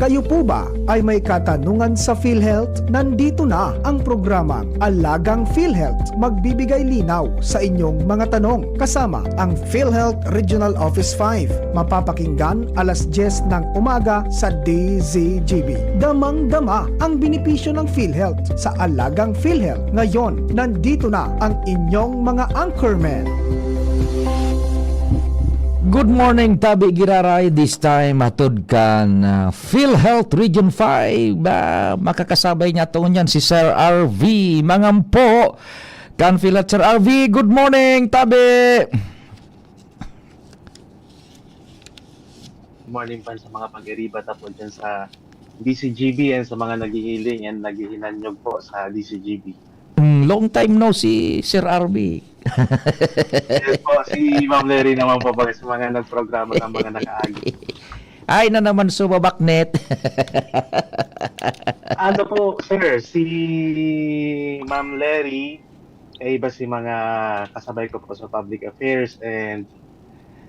Kayo po ba ay may katanungan sa PhilHealth? Nandito na ang programang Alagang PhilHealth. Magbibigay linaw sa inyong mga tanong kasama ang PhilHealth Regional Office 5. Mapapakinggan alas 10 ng umaga sa DZGB. Damang-dama ang benepisyo ng PhilHealth sa Alagang PhilHealth. Ngayon, nandito na ang inyong mga anchormen. Good morning, Tabi Giraray. This time, matod kan PhilHealth Region 5. Makakasabay niya to niyan si Sir RV. Mangampo kan PhilHealth. Sir RV, good morning, Tabi. Good morning pa sa mga pag-iriba po dyan sa DCGB and sa mga naghihiling and naghihinanyog po sa DCGB. Long time no si Sir RV. Yes po, si Ma'am Larry naman po ba sa mga nagprograma ng mga nakaagi. Ay na naman subabaknet. Ano po, sir, si Ma'am Larry, iba si mga kasabay ko po sa public affairs and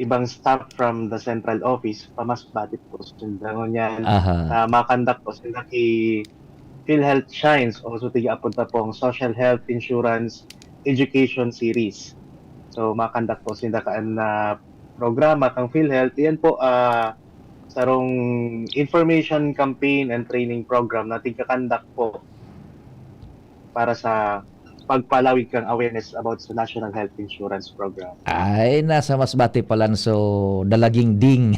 ibang staff from the central office, pamasbati po sila niyan. Makandak po sila kay PhilHealth Shines o so tiga-apunta pong Social Health Insurance Education Series. So makandak po sila kaan na programa kang PhilHealth. Yan po sarong information campaign and training program na tiga-kandak po para sa pagpalawig kang awareness about sa National Health Insurance Program. Ay, nasa Masbate pala so dalaging ding.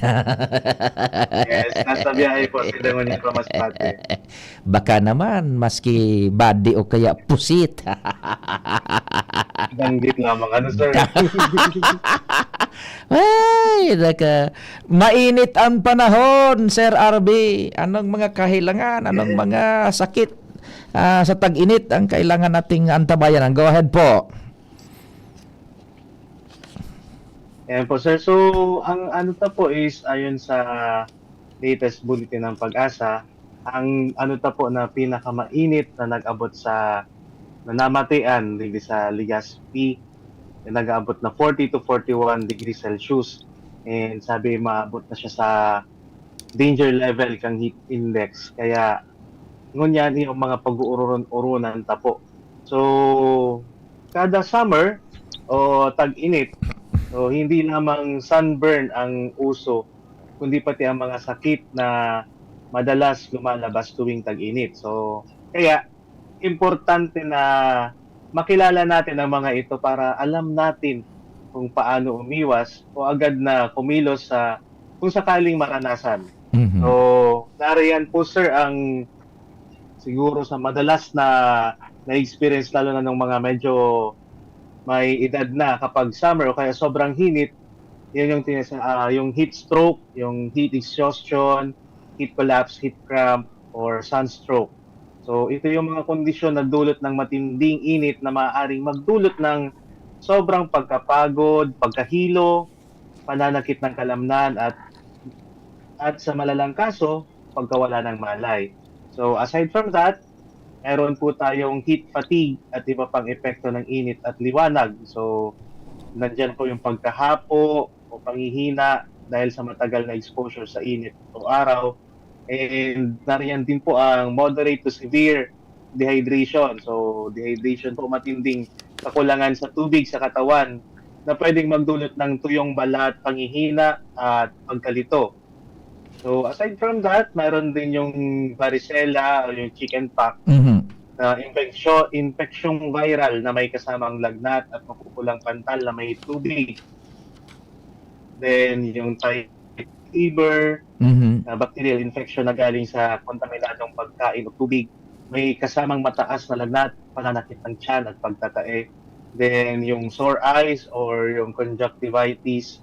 Yes, nasa biyahe po sila ngunit pa Masbate. Baka naman, maski body o kaya pusit. Banggit lamang. Ano, sir? Ay, mainit ang panahon, Sir RB. Anong mga kahilangan, anong mga sakit sa tag-init ang kailangan nating antabayan? Go ahead po. Ayan po, sir. So, ang ano ta po is, ayon sa latest bulletin ng Pag-asa, ang ano ta po na pinakamainit na nag-abot sa nanamatian dito sa Legazpi, na nag-abot na 40 to 41 degrees Celsius. And sabi, maabot na siya sa danger level kang heat index. Kaya, ngunyan yung mga pag-uurunan ta po. So, kada summer o tag-init, so hindi lamang sunburn ang uso, kundi pati ang mga sakit na madalas lumalabas tuwing tag-init. So, kaya importante na makilala natin ang mga ito para alam natin kung paano umiwas o agad na kumilos sa kung sakaling maranasan. Mm-hmm. So, nariyan po, sir, ang siguro sa madalas na-experience lalo na ng mga medyo may edad na kapag summer o kaya sobrang hinit, yun yung yung heat stroke, yung heat exhaustion, heat collapse, heat cramp, or sunstroke. So ito yung mga kondisyon na dulot ng matinding init na maaaring magdulot ng sobrang pagkapagod, pagkahilo, pananakit ng kalamnan at sa malalang kaso, pagkawala ng malay. So aside from that, meron po tayong heat fatigue at iba pang epekto ng init at liwanag. So nandyan po yung pagkahapo o panghihina dahil sa matagal na exposure sa init o araw. And nariyan din po ang moderate to severe dehydration. So dehydration po matinding kakulangan sa tubig sa katawan na pwedeng magdulot ng tuyong balat, panghihina at pagkalito. So aside from that, mayroon din yung varicella o yung chickenpox na infecsyong viral na may kasamang lagnat at makukulang pantal na may tubig. Then yung typhoid fever, bacterial infection na galing sa kontaminadong pagkain o tubig, may kasamang mataas na lagnat, pananakit ng tiyan at pagtatae. Then yung sore eyes or yung conjunctivitis,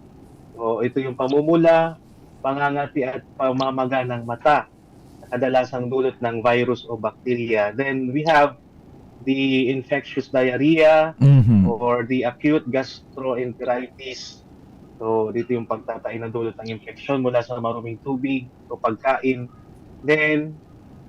so ito yung pamumula, pangangati at pamamaga ng mata, kadalasang dulot ng virus o bacteria. Then we have the infectious diarrhea or the acute gastroenteritis. So dito yung pagtatay na dulot ng infeksyon mula sa maruming tubig o pagkain. Then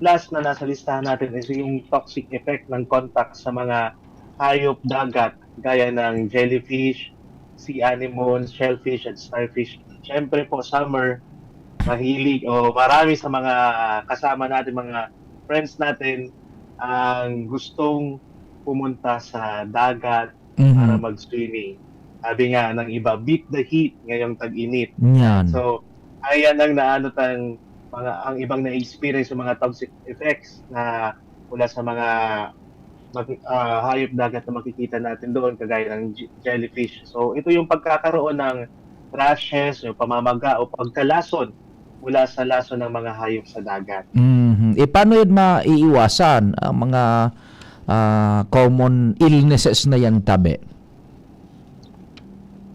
last na nasa listahan natin is yung toxic effect ng contact sa mga hayop dagat gaya ng jellyfish, sea anemones, shellfish at starfish. Siyempre po, summer, mahilig o marami sa mga kasama natin, mga friends natin, ang gustong pumunta sa dagat para Mhm. mag-swimming. Sabi nga ng iba, beat the heat ngayong tag-init. Yan. So, ayan ang ang ibang na-experience yung mga toxic effects na mula sa mga hayop dagat na makikita natin doon, kagaya ng jellyfish. So, ito yung pagkakaroon ng rashes, yung pamamaga o pagkalason mula sa lason ng mga hayop sa dagat. Mhm. Paano yun maiiwasan ang mga common illnesses na yan, Tabe?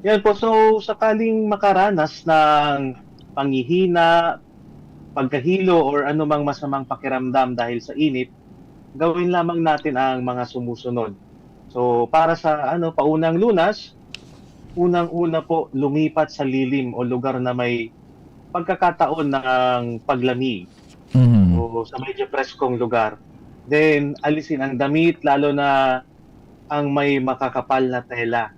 Yan po, so sakaling makaranas ng panghihina, pagkahilo, or anumang masamang pakiramdam dahil sa init, gawin lamang natin ang mga sumusunod. So, para sa paunang lunas, unang-una po, lumipat sa lilim o lugar na may pagkakataon ng paglamig Mhm. o sa medyo preskong lugar. Then, alisin ang damit, lalo na ang may makakapal na tela.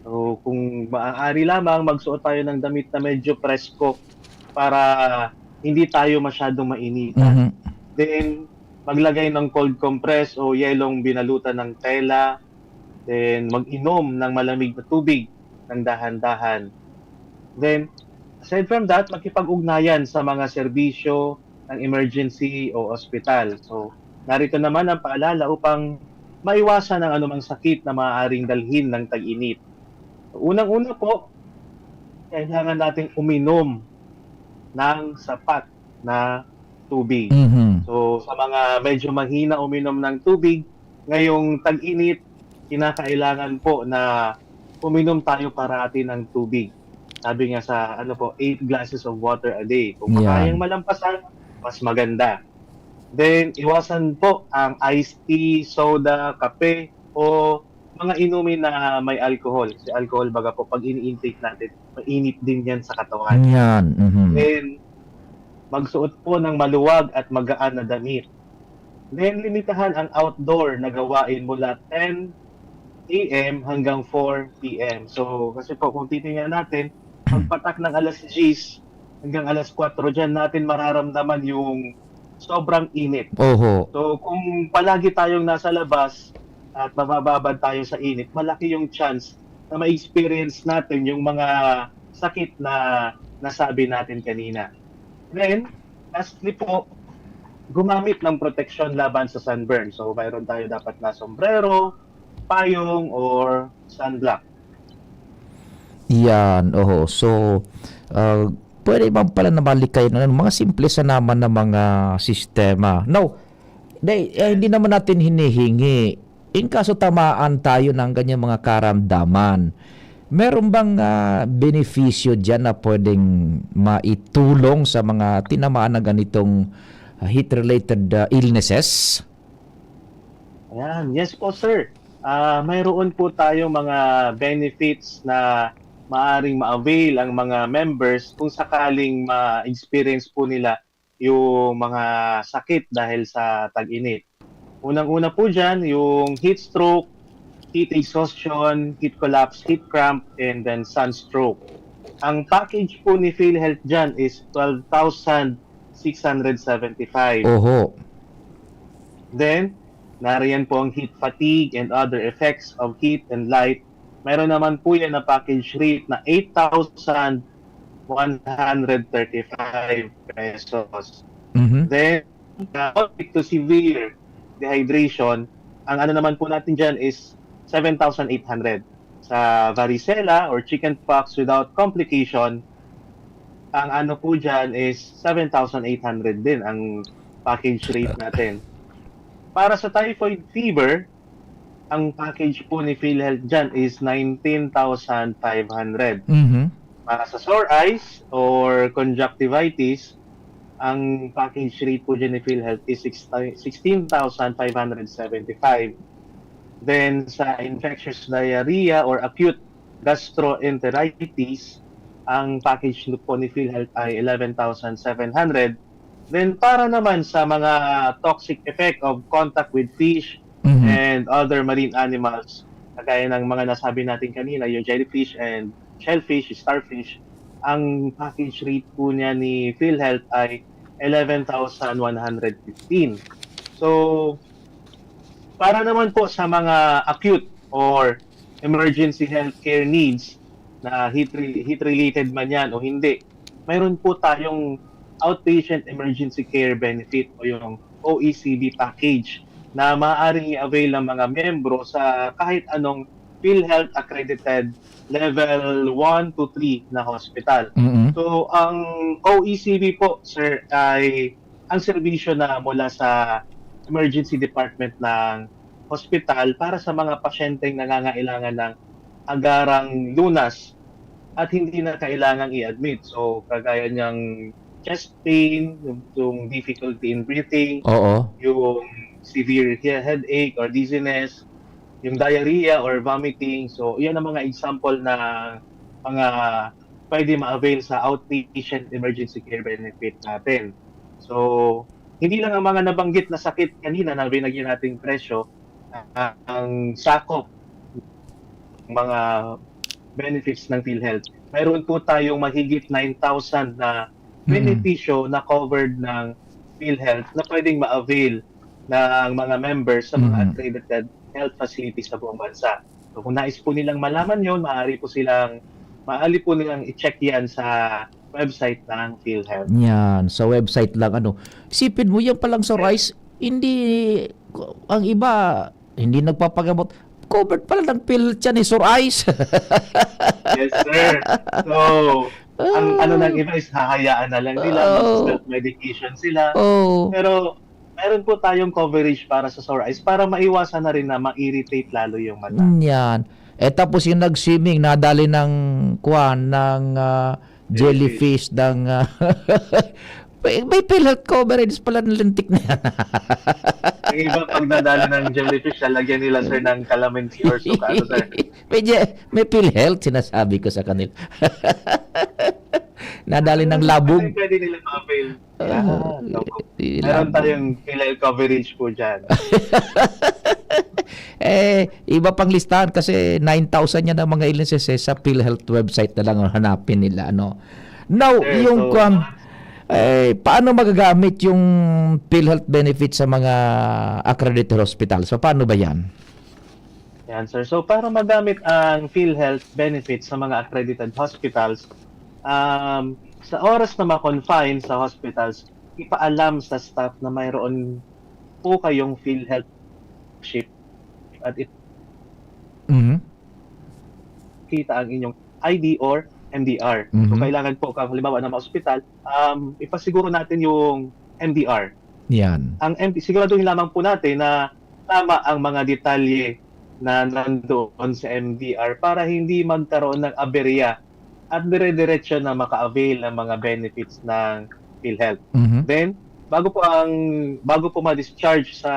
So, kung maaari lamang, magsuot tayo ng damit na medyo presko para hindi tayo masyadong mainitan. Mhm. Then, maglagay ng cold compress o yelong binalutan ng tela. Then, mag-inom ng malamig na tubig ng dahan-dahan. Then, aside from that, makipag-ugnayan sa mga serbisyo ng emergency o ospital. So, narito naman ang paalala upang maiwasan ang anumang sakit na maaaring dalhin ng tag-init. Unang-una po, kailangan nating uminom ng sapat na tubig. Mhm. So, sa mga medyo mahina uminom ng tubig, ngayong tag-init, kinakailangan po na uminom tayo parati ng tubig. Sabi nga sa 8 glasses of water a day. Kung makayang Yan. malampasan, mas maganda. Then, iwasan po ang iced tea, soda, kape, o mga inumin na may alcohol. Kasi alcohol, baga po, pag ini-intake natin, mainit din yan sa katawan. Yan. Mhm. Then, magsuot po ng maluwag at magaan na damit. Then, limitahan ang outdoor na gawain mula 10 a.m. hanggang 4 p.m. So, kasi po, kung titingnan natin, pagpatak ng alas 10 hanggang alas 4 dyan natin mararamdaman yung sobrang init. Oho. So, kung palagi tayong nasa labas at mabababad tayo sa init, malaki yung chance na ma-experience natin yung mga sakit na nasabi natin kanina. Then, lastly po, gumamit ng protection laban sa sunburn. So, mayroon tayo dapat na sombrero, payong, or sunblock. Yan. Oho. So, pwede bang pala na malikay na mga simple sa naman na mga sistema. No, hindi naman natin hinihingi. In kaso tamaan tayo ng ganyan mga karamdaman, meron bang benepisyo dyan na pwedeng maitulong sa mga tinamaan na ganitong heat-related illnesses? Ayan. Yes po, sir. Mayroon po tayong mga benefits na maaring ma-avail ang mga members kung sakaling ma-experience po nila yung mga sakit dahil sa tag-init. Unang-una po dyan, yung heat stroke, heat exhaustion, heat collapse, heat cramp, and then sunstroke. Ang package po ni PhilHealth dyan is 12,675. Oho. Then, nariyan po ang heat fatigue and other effects of heat and light. Mayroon naman po yan na package rate na 8,135 pesos. Mhm. Then, to severe dehydration, ang naman po natin dyan is 7,800. Sa varicella or chickenpox without complication, ang po dyan is 7,800 din ang package rate natin. Para sa typhoid fever, ang package po ni PhilHealth dyan is 19,500. Mhm. Para sa sore eyes or conjunctivitis, ang package rate po dyan ni PhilHealth is 16,575. Then sa infectious diarrhea or acute gastroenteritis, ang package po ni PhilHealth ay 11,700. Then para naman sa mga toxic effect of contact with fish Mhm. and other marine animals, kagaya ng mga nasabi natin kanina, yung jellyfish and shellfish, starfish, ang package rate po niya ni PhilHealth ay 11,115. So, para naman po sa mga acute or emergency healthcare needs na heat-related man yan o hindi, mayroon po tayong outpatient emergency care benefit o yung OECB package na maaaring i-avail ng mga miyembro sa kahit anong PhilHealth accredited level 1 to 3 na hospital. Mhm. So, ang OECB po, sir, ay ang serbisyo na mula sa emergency department ng hospital para sa mga pasyenteng nangangailangan ng agarang lunas at hindi na kailangang i-admit. So, kagaya niyang chest pain, yung difficulty in breathing, Oo. yung severe headache or dizziness, yung diarrhea or vomiting. So, yan ang mga example na mga pwede ma-avail sa outpatient emergency care benefit natin. So, hindi lang ang mga nabanggit na sakit kanina na binagyan nating presyo ang sakop ng mga benefits ng PhilHealth. Mayroon po tayong mahigit 9,000 na benepisyo na covered ng PhilHealth na pwedeng ma-avail ng mga members sa mga accredited health facilities sa buong bansa. So kung nais po nilang malaman yon, maaari po nilang i-check yan sa website ng PhilHealth. Yan, sa website lang ano. Isipin mo yan palang sa rice, hindi ang iba hindi nagpapagamot. Covered pala ng PhilHealth yan eh, Sir Ice. Yes, sir. So, ang ano ng iba is hahayaan na lang nila, mag-self-medication sila. Oh. Pero meron po tayong coverage para sa sore eyes para maiwasan na rin na ma-irritate lalo yung mata. Yan. Tapos yung nag-swimming, nadali ng jellyfish ng may PhilHealth coverage pala ng lintik na yan. Ang iba pag nadali ng jellyfish, lalagyan nila sir ng calamansi or suka. Ano, sir? may PhilHealth, sinasabi ko sa kanila. Nadali ng labog. Pwede nila ma-avail. Meron tayong PhilHealth coverage po dyan. Iba pang listahan kasi 9,000 yan ang mga illnesses sa PhilHealth website na lang hanapin nila. Ano. Now, Sir, yung paano magagamit yung PhilHealth benefit sa mga accredited hospitals? So, paano ba yan? Yan, sir. So, para magamit ang PhilHealth benefits sa mga accredited hospitals, sa oras na ma-confine sa hospitals, ipaalam sa staff na mayroon po kayong PhilHealth ship at kita ang inyong ID or MDR. So, kailangan po, kung halimbawa na ma-hospital, ipasiguro natin yung MDR. Yan. Ang siguraduhin lamang po natin na tama ang mga detalye na nandoon sa MDR para hindi magkaroon ng aberya at dire-diretso na maka-avail ng mga benefits ng PhilHealth. Then, bago po ma-discharge sa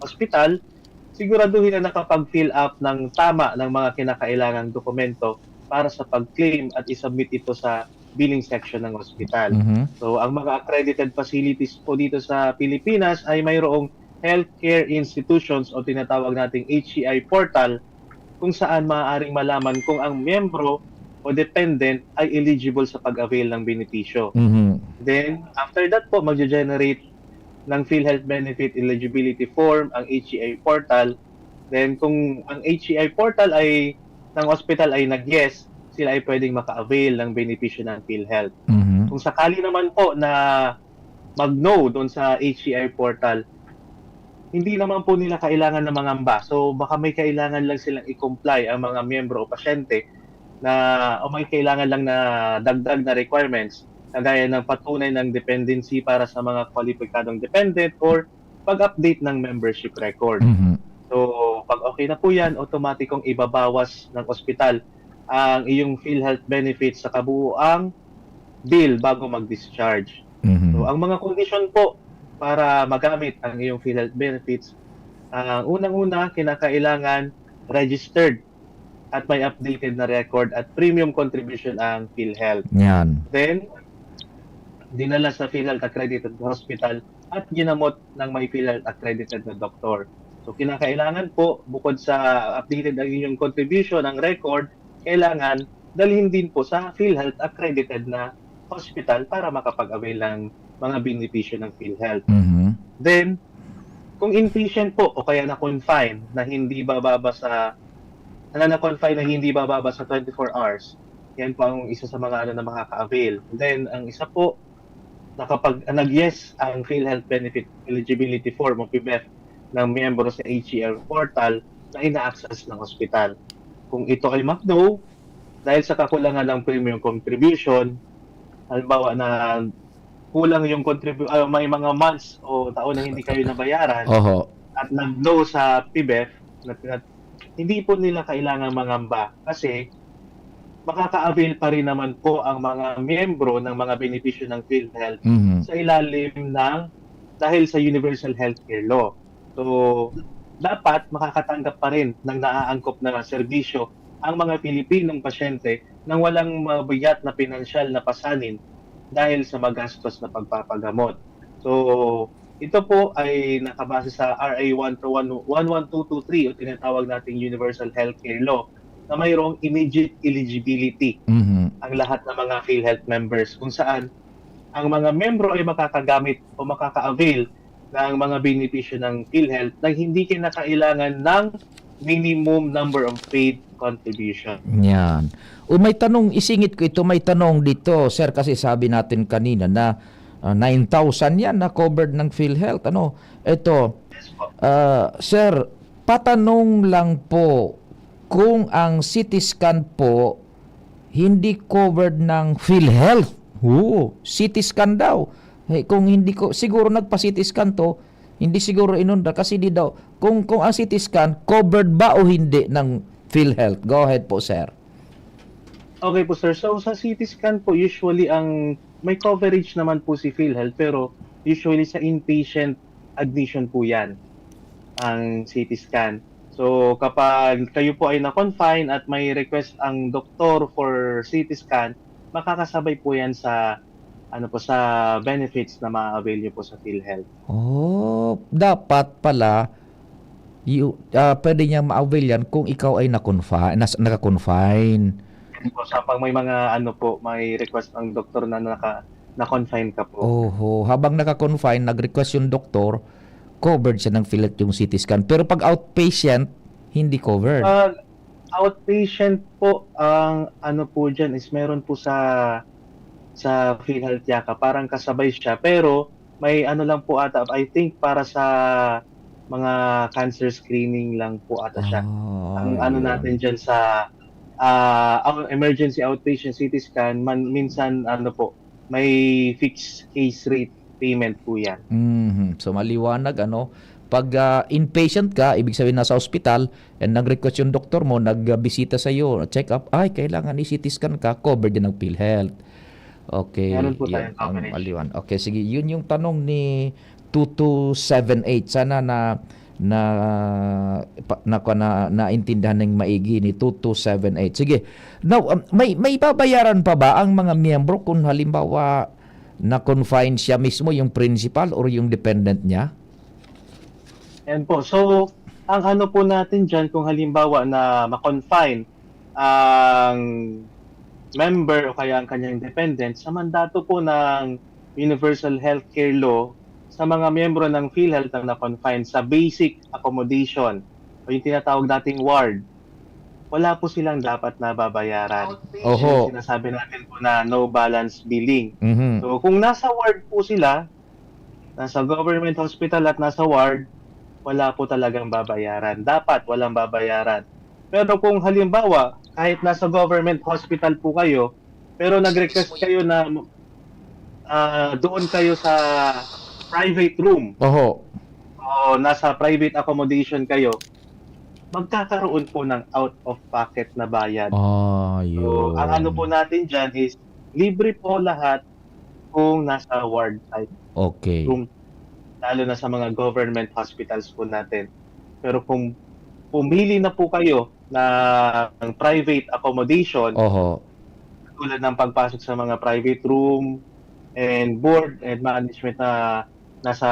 hospital, siguraduhin na nakapag-fill up ng tama ng mga kinakailangang dokumento para sa pag-claim at isubmit ito sa billing section ng hospital. So, ang mga accredited facilities po dito sa Pilipinas ay mayroong healthcare institutions o tinatawag nating HCI portal kung saan maaaring malaman kung ang miyembro o dependent ay eligible sa pag-avail ng benepisyo. Then, after that po, mag-generate ng PhilHealth Benefit Eligibility Form ang HCI portal. Then, kung ang HCI portal ay ng hospital ay nag-yes, sila ay pwedeng maka-avail ng benepisyo ng PhilHealth. Kung sakali naman po na mag-no doon sa HCI portal, hindi naman po nila kailangan ng mangamba. So, baka may kailangan lang silang i-comply ang mga miyembro o pasyente o may kailangan lang na dagdag na requirements kagaya ng patunay ng dependency para sa mga kwalipikadong dependent or pag-update ng membership record. So, pag okay na po yan, automatikong ibabawas ng ospital ang iyong PhilHealth benefits sa kabuuang bill bago mag-discharge. So, ang mga condition po para magamit ang iyong PhilHealth benefits, ang unang-una, kinakailangan registered at may updated na record at premium contribution ang PhilHealth. Yan. Then, dinala sa PhilHealth accredited hospital at ginamot ng may PhilHealth accredited na doktor. So, kinakailangan po, bukod sa updated ang inyong contribution, ang record, kailangan dalhin din po sa PhilHealth accredited na hospital para makapag-avail ng mga benepisyo ng PhilHealth. Mhm. Then, kung inpatient po o kaya na-confine na hindi bababa sa na-confine na hindi bababa sa 24 hours, yan po ang isa sa mga na makaka-avail. Then, ang isa po, nag-yes ang PhilHealth Benefit Eligibility Form o PBEF ng miyembro sa HCR portal na ina-access ng hospital. Kung ito ay mag-no, dahil sa kakulangan ng premium contribution, halimbawa na kulang yung may mga months o taon na hindi kayo nabayaran Oho. at nag-no sa PBEF, hindi po nila kailangan mangamba kasi makaka-avail pa rin naman po ang mga miyembro ng mga benepisyo ng PhilHealth Mhm. sa ilalim ng dahil sa Universal Healthcare Law. So, dapat makakatanggap pa rin ng naaangkop na serbisyo ang mga Pilipinong pasyente nang walang mabigat na pinansyal na pasanin dahil sa magastos na pagpapagamot. So, ito po ay nakabase sa RA 11223 o tinatawag nating Universal Healthcare Law na mayroong immediate eligibility Mhm. ang lahat ng mga PhilHealth members kung saan ang mga membro ay makakagamit o makaka-avail ng mga benepisyo ng PhilHealth na hindi kinakailangan ng minimum number of paid contribution. Yan. O may tanong, isingit ko ito, may tanong dito, sir, kasi sabi natin kanina na 9,000 yan na covered ng PhilHealth. Ano? Ito, Yes po. sir, patanong lang po kung ang CT scan po hindi covered ng PhilHealth. CT scan daw. Kung hindi ko, siguro nagpa-CT scan to, hindi siguro inunda kasi di daw. Kung ang CT scan, covered ba o hindi ng PhilHealth? Go ahead po, sir. Okay po sir, so sa CT scan po usually ang may coverage naman po si PhilHealth pero usually sa inpatient admission po yan ang CT scan. So kapag kayo po ay na-confine at may request ang doktor for CT scan, makakasabay po yan sa sa benefits na ma-avail niyo po sa PhilHealth. Oh, dapat pala pwede niyang ma-avail yan kung ikaw ay naka-confine. Po, sa pag may mga may request ang doktor na na-confine ka po. Oho, habang naka-confine, nag-request yung doktor, covered siya ng PhilHealth yung CT scan. Pero pag outpatient, hindi covered. Outpatient po, ang po dyan is meron po sa PhilHealth Yaka, parang kasabay siya. Pero may lang po ata, I think para sa mga cancer screening lang po ata siya. Ang yun. natin dyan sa emergency outpatient CT scan, minsan may fixed case rate payment po yan. So maliwanag pag inpatient ka, ibig sabihin nasa hospital and nag-request yung doktor mo, nagbisita sa iyo, check up, ay kailangan i-CT scan ka, covered din ng PhilHealth. Okay. Meron po Yun, tayong coverage. maliwan. Okay, sige, yun yung tanong ni 2278. Sana naintindihan ng maigi ni 2278. Sige. Now, may babayaran pa ba ang mga miyembro kung halimbawa na-confine siya mismo, yung principal or yung dependent niya? Yan po. So, ang po natin dyan, kung halimbawa na ma-confine ang member o kaya ang kanyang dependent, sa mandato po ng Universal Healthcare Law, sa mga miyembro ng PhilHealth na na-confine sa basic accommodation o yung tinatawag nating ward, wala po silang dapat na babayaran. Oho. Sinasabi natin po na no balance billing. Mhm. So, kung nasa ward po sila, nasa government hospital at nasa ward, wala po talagang babayaran. Dapat walang babayaran. Pero kung halimbawa, kahit nasa government hospital po kayo, pero nag-request kayo na doon kayo sa private room Oho. o nasa private accommodation kayo, magkakaroon po ng out-of-pocket na bayad. Yun. So, ang po natin dyan is libre po lahat kung nasa ward type Okay. room, lalo na sa mga government hospitals po natin. Pero kung pumili na po kayo ng private accommodation, Oho. tulad ng pagpasok sa mga private room and board and management na nasa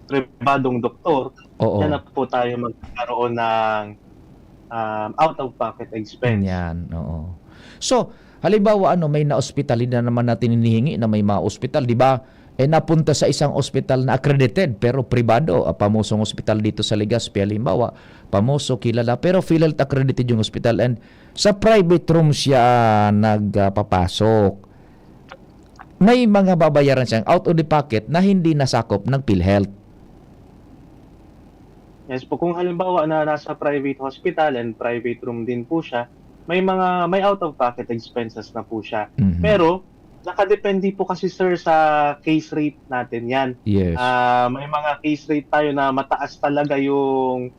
pribadong doktor, Oo. yan na po tayo magkaroon ng out-of-pocket expense. Yan, oo. So, halimbawa may na-ospital, hindi na naman natin hinihingi na may ma-ospital, di ba? Napunta sa isang ospital na accredited pero pribado, pamosong ospital dito sa Legazpi, halimbawa, pamoso, kilala, pero PhilHealth accredited yung ospital and sa private room siya nagpapasok. May mga babayaran siyang out of the pocket na hindi nasakop ng PhilHealth. Yes po, kung halimbawa na nasa private hospital and private room din po siya, may out of pocket expenses na po siya. Mhm. Pero nakadepende po kasi sir sa case rate natin 'yan. Yes. May mga case rate tayo na mataas talaga yung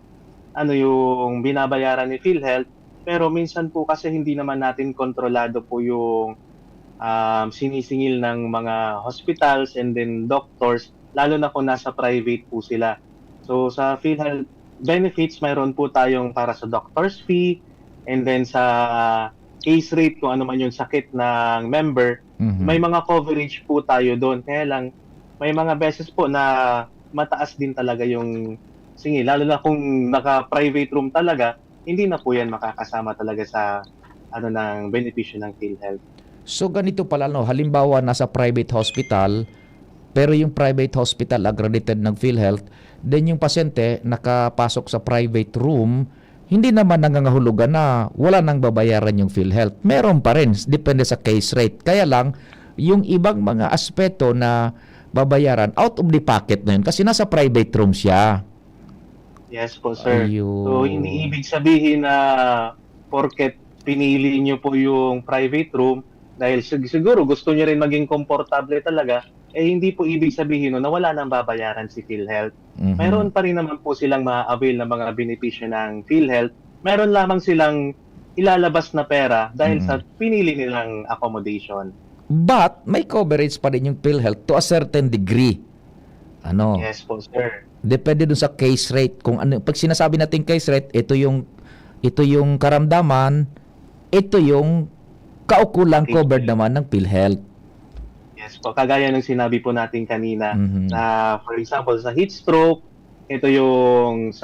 binabayaran ni PhilHealth, pero minsan po kasi hindi naman natin kontrolado po yung sinisingil ng mga hospitals and then doctors, lalo na kung nasa private po sila. So sa PhilHealth benefits, mayroon po tayong para sa doctor's fee and then sa case rate kung ano man yung sakit ng member, Mhm. may mga coverage po tayo doon. Kaya lang, may mga beses po na mataas din talaga yung singil. Lalo na kung naka-private room talaga, hindi na po yan makakasama talaga sa ng benepisyo ng PhilHealth. So ganito pala halimbawa nasa private hospital pero yung private hospital accredited ng PhilHealth, then yung pasyente nakapasok sa private room, hindi naman nangangahulugan na wala nang babayaran yung PhilHealth. Meron pa rin, depende sa case rate. Kaya lang, yung ibang mga aspeto na babayaran out of the pocket na yun kasi nasa private room siya. Yes po, sir. Ayun. So, hindi ibig sabihin na porket pinili nyo po yung private room, dahil siguro gusto nyo rin maging komportable talaga, hindi po ibig sabihin na wala nang babayaran si PhilHealth. Mhm. Mayroon pa rin naman po silang ma-avail na mga benepisyo ng PhilHealth. Meron lamang silang ilalabas na pera dahil sa pinili nilang accommodation. But may coverage pa rin yung PhilHealth to a certain degree. Yes po, sir. Depende dun sa case rate. Kung ano, pag sinasabi natin case rate, ito yung karamdaman, ito yung kaukulang covered naman ng PhilHealth. Yes po, kagaya ng sinabi po natin kanina Mhm. na for example sa heat stroke, ito yung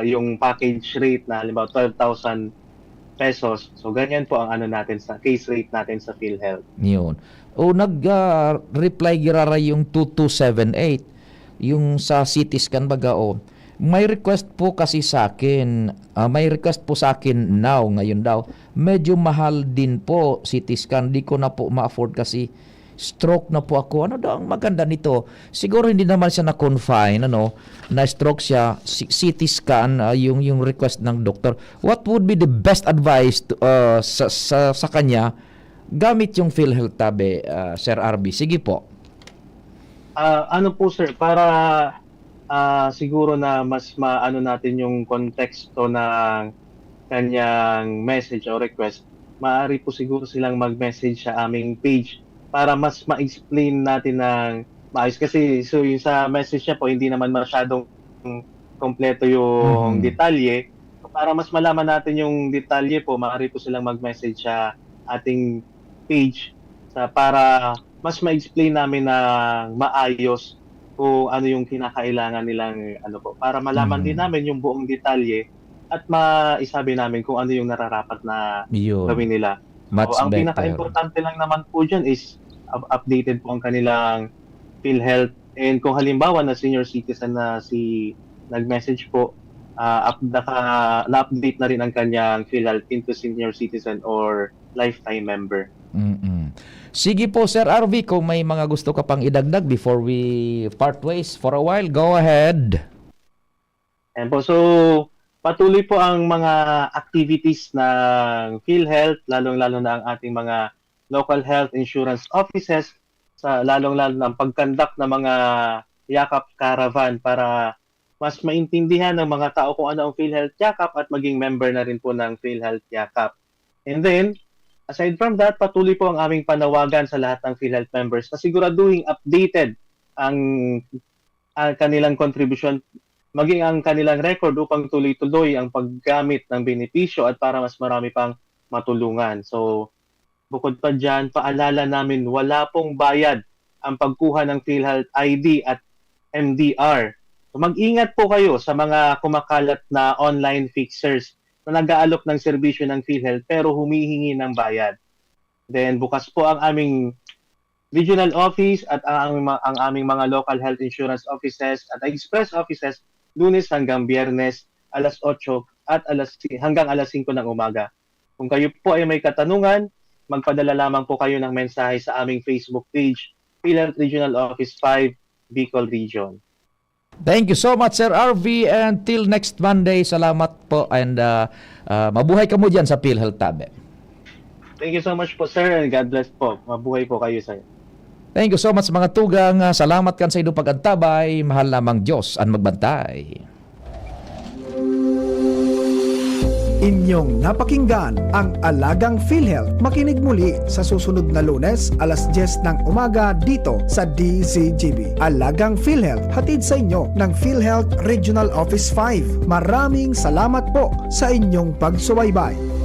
yung package rate na halimbawa 12,000 pesos. So ganyan po ang natin sa case rate natin sa PhilHealth. Yun. O nag-reply girara yung 2278, yung sa CT scan baga May request po kasi sa akin, now, ngayon daw. Medyo mahal din po CT scan, di ko na po ma-afford kasi stroke na po ako. Ano daw ang maganda nito? Siguro hindi naman siya na-confine, na stroke siya, CT scan, yung request ng doktor. What would be the best advice sa kanya gamit yung PhilHealth tabi, Sir RB? Sige po. Ano po sir, para siguro na mas maano natin yung konteksto ng kanyang message o request, maaari po siguro silang mag-message sa aming page para mas ma-explain natin ng maayos. Kasi so yung sa message niya po, hindi naman masyadong kompleto yung detalye. Para mas malaman natin yung detalye po, maaari po silang mag-message sa ating page para mas ma-explain namin na maayos kung ano yung kinakailangan nilang para malaman din namin yung buong detalye at maisabi namin kung ano yung nararapat na gawin nila. Much ang better. pinaka-importante lang naman po dyan is updated po ang kanilang PhilHealth, and kung halimbawa na senior citizen na nag-message po, na-update na rin ang kanyang PhilHealth into senior citizen or lifetime member. Sige po, Sir RV, kung may mga gusto ka pang idagdag before we part ways for a while, go ahead. And po, so patuloy po ang mga activities ng PhilHealth, lalong-lalo na ang ating mga local health insurance offices, lalong-lalo na ang pagkandak ng mga yakap caravan para mas maintindihan ng mga tao kung ano ang PhilHealth Yakap at maging member na rin po ng PhilHealth Yakap. And then, aside from that, patuloy po ang aming panawagan sa lahat ng PhilHealth members na siguraduhin updated ang kanilang contribution, maging ang kanilang record upang tuloy-tuloy ang paggamit ng benepisyo at para mas marami pang matulungan. So, bukod pa dyan, paalala namin wala pong bayad ang pagkuha ng PhilHealth ID at MDR. So, mag-ingat po kayo sa mga kumakalat na online fixers na nag-aalok ng serbisyo ng PhilHealth pero humihingi ng bayad. Then bukas po ang aming regional office at ang aming mga local health insurance offices at express offices Lunes hanggang Biyernes alas 8 at hanggang alas 5 ng umaga. Kung kayo po ay may katanungan, magpadala lamang po kayo ng mensahe sa aming Facebook page, PhilHealth Regional Office 5, Bicol Region. Thank you so much, Sir RV. And till next Monday, salamat po. And mabuhay ka mo dyan sa PhilHealth Tabe. Thank you so much po, sir, and God bless po. Mabuhay po kayo, sir. Thank you so much mga tugang. Salamat kan sa inyong pag-antabay. Mahal lamang Diyos ang magbantay. Inyong napakinggan ang Alagang PhilHealth. Makinig muli sa susunod na Lunes, alas 10 ng umaga dito sa DCGB. Alagang PhilHealth, hatid sa inyo ng PhilHealth Regional Office 5. Maraming salamat po sa inyong pagsubaybay.